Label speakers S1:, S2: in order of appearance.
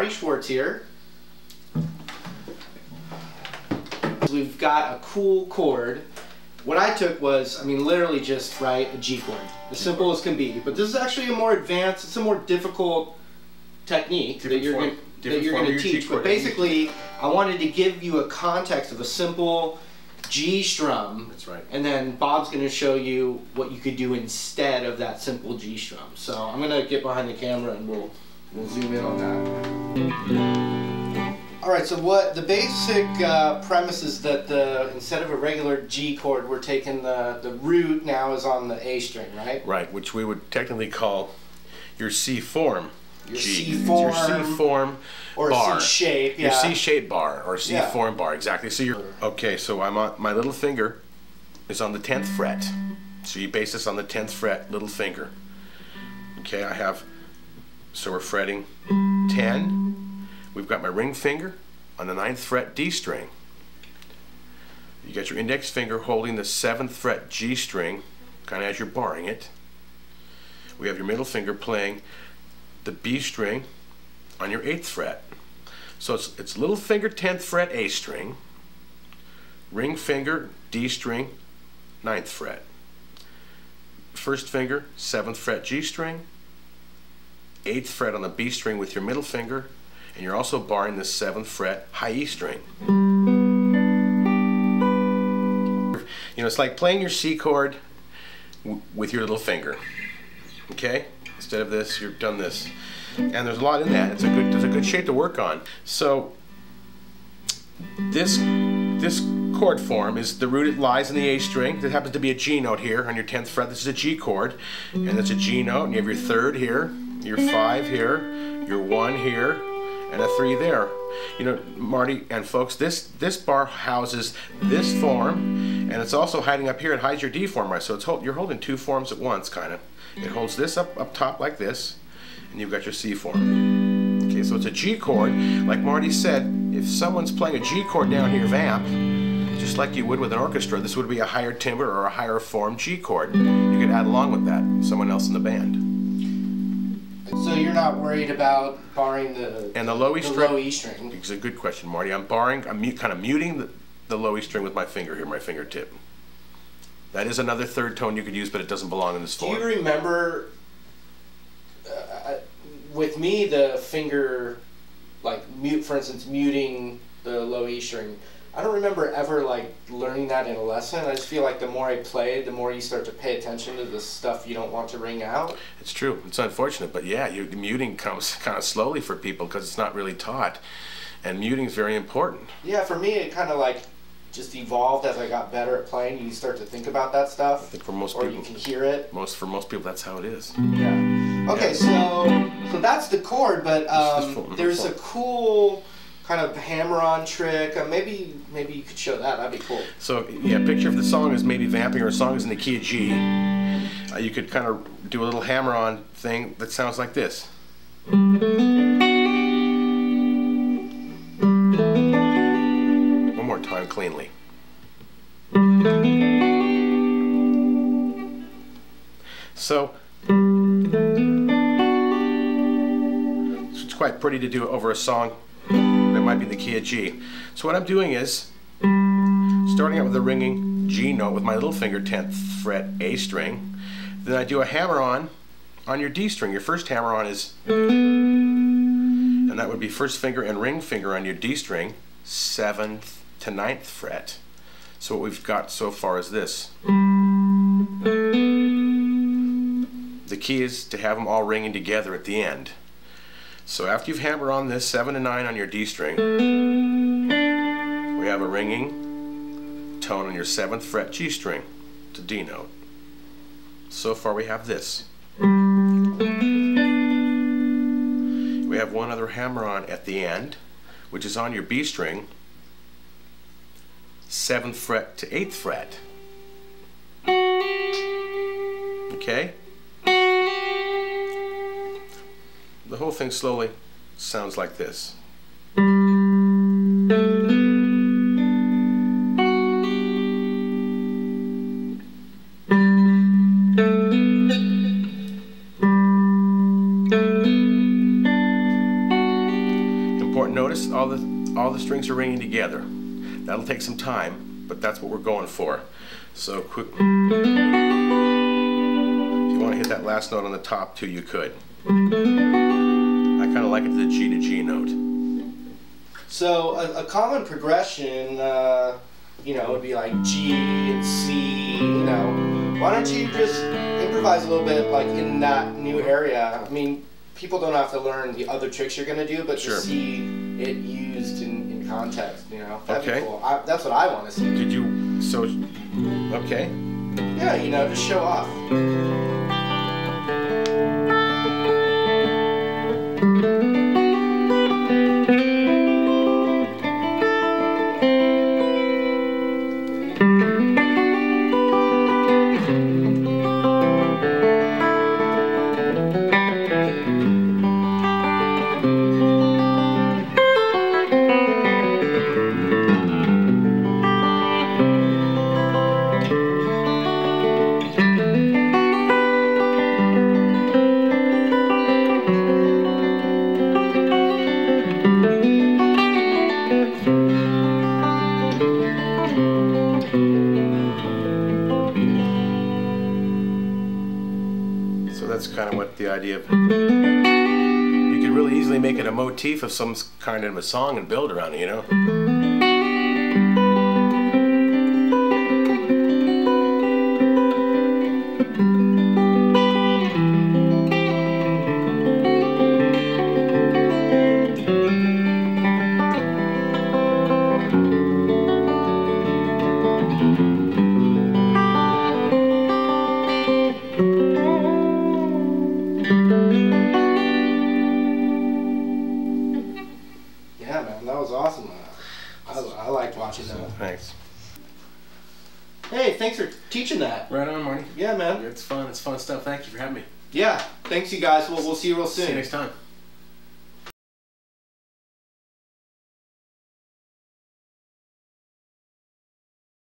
S1: Marty Schwartz here. We've got a cool chord. What I took was, I mean, literally just write a G chord, as simple as can be. But this is actually a more advanced, it's a more difficult technique that you're going to teach. But basically, I wanted to give you a context of a simple G strum. That's right. And then Bob's going to show you what you could do instead of that simple G strum. So I'm going to get behind the camera and we'll zoom in on that. Alright, so what the basic premise is that instead of a regular G chord, we're taking the root now is on the A string, right?
S2: Right, which we would technically call your C form.
S1: Your
S2: G.
S1: C form.
S2: It's your C form
S1: or
S2: bar.
S1: C shape, yeah.
S2: Your C shape bar or C form bar, exactly. So you're okay. So I'm on my little finger is on the 10th fret. So you base this on the 10th fret, little finger. Okay, I have. So we're fretting 10. We've got my ring finger on the 9th fret D string. You got your index finger holding the 7th fret G string, kind of as you're barring it. We have your middle finger playing the B string on your 8th fret. So it's little finger 10th fret A string, ring finger D string 9th fret, first finger 7th fret G string, 8th fret on the B string with your middle finger, and you're also barring the 7th fret high E string. You know, it's like playing your C chord with your little finger. Okay? Instead of this, you've done this. And there's a lot in that. It's a good shape to work on. So this chord form is the root. It lies in the A string. There happens to be a G note here on your 10th fret. This is a G chord, and it's a G note. And you have your 3rd here, your 5 here, your 1 here, and a 3 there. You know, Marty and folks, this bar houses this form, and it's also hiding up here. It hides your D form, right? So you're holding two forms at once, kind of. It holds this up top like this, and you've got your C form. Okay, so it's a G chord. Like Marty said, if someone's playing a G chord down here, vamp, just like you would with an orchestra, this would be a higher timbre or a higher form G chord. You could add along with that, someone else in the band.
S1: So you're not worried about barring the low E string?
S2: It's a good question, Marty. I'm kind of muting the low E string with my finger here, my fingertip. That is another 3rd tone you could use, but it doesn't belong in this form.
S1: Do you remember, with me, the finger, like, for instance, muting the low E string, I don't remember ever, like, learning that in a lesson. I just feel like the more I play, the more you start to pay attention to the stuff you don't want to ring out.
S2: It's true. It's unfortunate, but yeah, muting comes kind of slowly for people because it's not really taught, and muting is very important.
S1: Yeah, for me, it kind of, like, just evolved as I got better at playing. You start to think about that stuff.
S2: I think for most
S1: people,
S2: you
S1: can hear it.
S2: For most people, that's how it is.
S1: Yeah. Okay, so that's the chord, but there's a cool kind of hammer-on trick. Maybe you could show that. That'd be cool.
S2: So yeah, picture if the song is maybe vamping or a song is in the key of G. You could kind of do a little hammer-on thing that sounds like this. One more time, cleanly. So it's quite pretty to do it over a song that might be in the key of G. So what I'm doing is starting out with a ringing G note with my little finger, 10th fret A string. Then I do a hammer-on your D string. Your first hammer-on is, and that would be first finger and ring finger on your D string, 7th to 9th fret. So what we've got so far is this. The key is to have them all ringing together at the end. So after you've hammered on this 7 and 9 on your D string, we have a ringing tone on your 7th fret G string to D note. So far we have this. We have one other hammer on at the end, which is on your B string, 7th fret to 8th fret. Okay? The whole thing slowly sounds like this. notice all the strings are ringing together. That'll take some time, but that's what we're going for. So quick. If you want to hit that last note on the top too, you could. I kind of like it to the G to G note.
S1: So a common progression, you know, would be like G and C. You know, why don't you just improvise a little bit, like in that new area? I mean, people don't have to learn the other tricks you're gonna do, but to see it used in context. You know, that'd be cool. That's what I want to see.
S2: Did you? So, okay.
S1: Yeah, you know, just show off.
S2: So that's kind of what the idea of. You could really easily make it a motif of some kind of a song and build around it, you know?
S1: Yeah, man, that was awesome. I liked watching that.
S2: Thanks.
S1: Hey, thanks for teaching that.
S2: Right on, Marty.
S1: Yeah, man.
S2: It's fun. It's fun stuff. Thank you for having me.
S1: Yeah, thanks you guys. We'll see you real soon.
S2: See you next time.